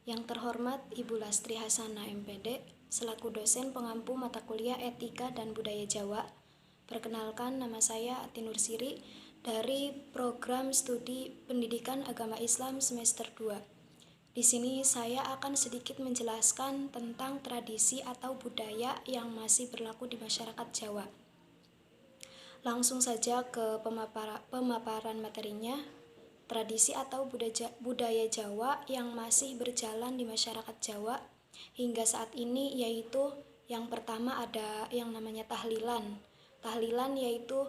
Yang terhormat Ibu Lastri Hasanah MPD, selaku dosen pengampu mata kuliah Etika dan Budaya Jawa. Perkenalkan, nama saya Ati Nursiri dari Program Studi Pendidikan Agama Islam semester 2. Di sini saya akan sedikit menjelaskan tentang tradisi atau budaya yang masih berlaku di masyarakat Jawa. Langsung saja ke pemaparan materinya. Tradisi atau budaya Jawa yang masih berjalan di masyarakat Jawa hingga saat ini yaitu yang pertama ada yang namanya tahlilan. Tahlilan yaitu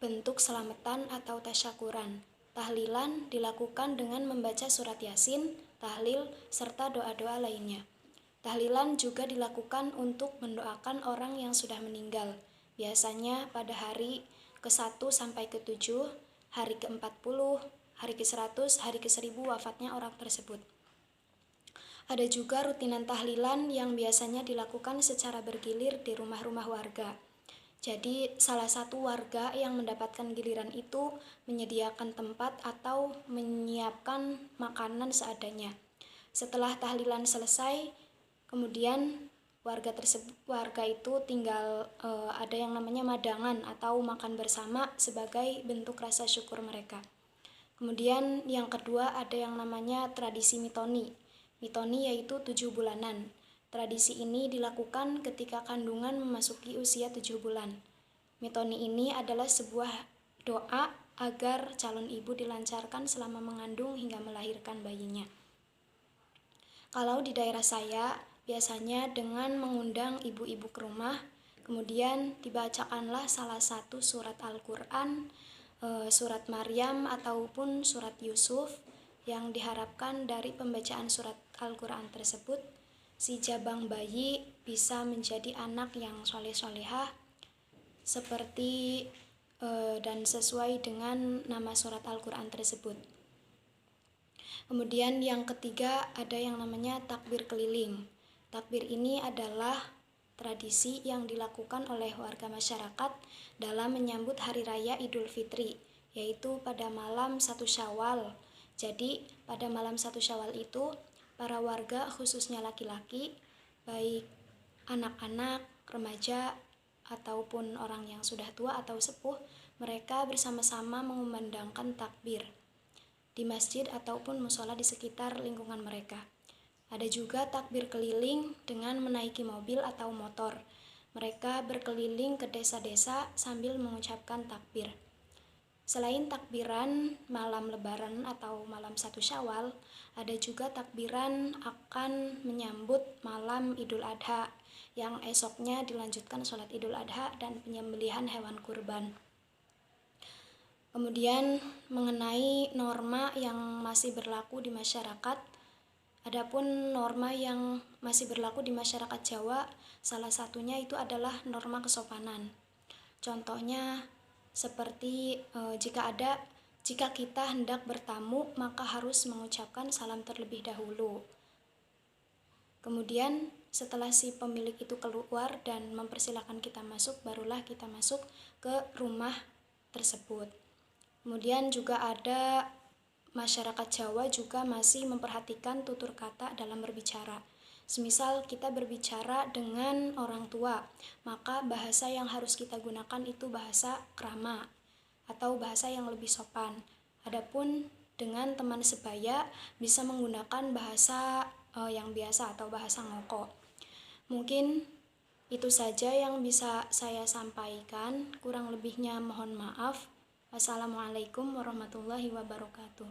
bentuk selamatan atau tasyakuran. Tahlilan dilakukan dengan membaca surat Yasin, tahlil, serta doa-doa lainnya. Tahlilan juga dilakukan untuk mendoakan orang yang sudah meninggal, biasanya pada hari ke-1 sampai ke-7, hari ke-40, hari ke-100, hari ke-1000 wafatnya orang tersebut. Ada juga rutinan tahlilan yang biasanya dilakukan secara bergilir di rumah-rumah warga. Jadi salah satu warga yang mendapatkan giliran itu menyediakan tempat atau menyiapkan makanan seadanya. Setelah tahlilan selesai, kemudian warga itu tinggal ada yang namanya madangan atau makan bersama sebagai bentuk rasa syukur mereka. Kemudian yang kedua ada yang namanya tradisi mitoni. Mitoni yaitu 7 bulanan. Tradisi ini dilakukan ketika kandungan memasuki usia 7 bulan. Mitoni ini adalah sebuah doa agar calon ibu dilancarkan selama mengandung hingga melahirkan bayinya. Kalau di daerah saya, biasanya dengan mengundang ibu-ibu ke rumah, kemudian dibacakanlah salah satu surat Al-Quran, surat Maryam ataupun surat Yusuf, yang diharapkan dari pembacaan surat Al-Quran tersebut si jabang bayi bisa menjadi anak yang soleh-solehah seperti dan sesuai dengan nama surat Al-Quran tersebut. Kemudian yang ketiga ada yang namanya takbir keliling. Takbir ini adalah tradisi yang dilakukan oleh warga masyarakat dalam menyambut Hari Raya Idul Fitri, yaitu pada malam 1 Syawal. Jadi, pada malam 1 Syawal itu, para warga khususnya laki-laki, baik anak-anak, remaja, ataupun orang yang sudah tua atau sepuh, mereka bersama-sama mengumandangkan takbir di masjid ataupun mushola di sekitar lingkungan mereka. Ada juga takbir keliling dengan menaiki mobil atau motor. Mereka berkeliling ke desa-desa sambil mengucapkan takbir. Selain takbiran malam lebaran atau malam 1 Syawal, ada juga takbiran akan menyambut malam Idul Adha, yang esoknya dilanjutkan sholat Idul Adha dan penyembelihan hewan kurban. Kemudian mengenai norma yang masih berlaku di masyarakat, adapun norma yang masih berlaku di masyarakat Jawa, salah satunya itu adalah norma kesopanan. Contohnya seperti jika kita hendak bertamu, maka harus mengucapkan salam terlebih dahulu. Kemudian setelah si pemilik itu keluar dan mempersilahkan kita masuk, barulah kita masuk ke rumah tersebut. Kemudian juga ada masyarakat Jawa juga masih memperhatikan tutur kata dalam berbicara. Semisal kita berbicara dengan orang tua, maka bahasa yang harus kita gunakan itu bahasa krama atau bahasa yang lebih sopan. Adapun dengan teman sebaya bisa menggunakan bahasa yang biasa atau bahasa ngoko. Mungkin itu saja yang bisa saya sampaikan, kurang lebihnya mohon maaf. Wassalamualaikum warahmatullahi wabarakatuh.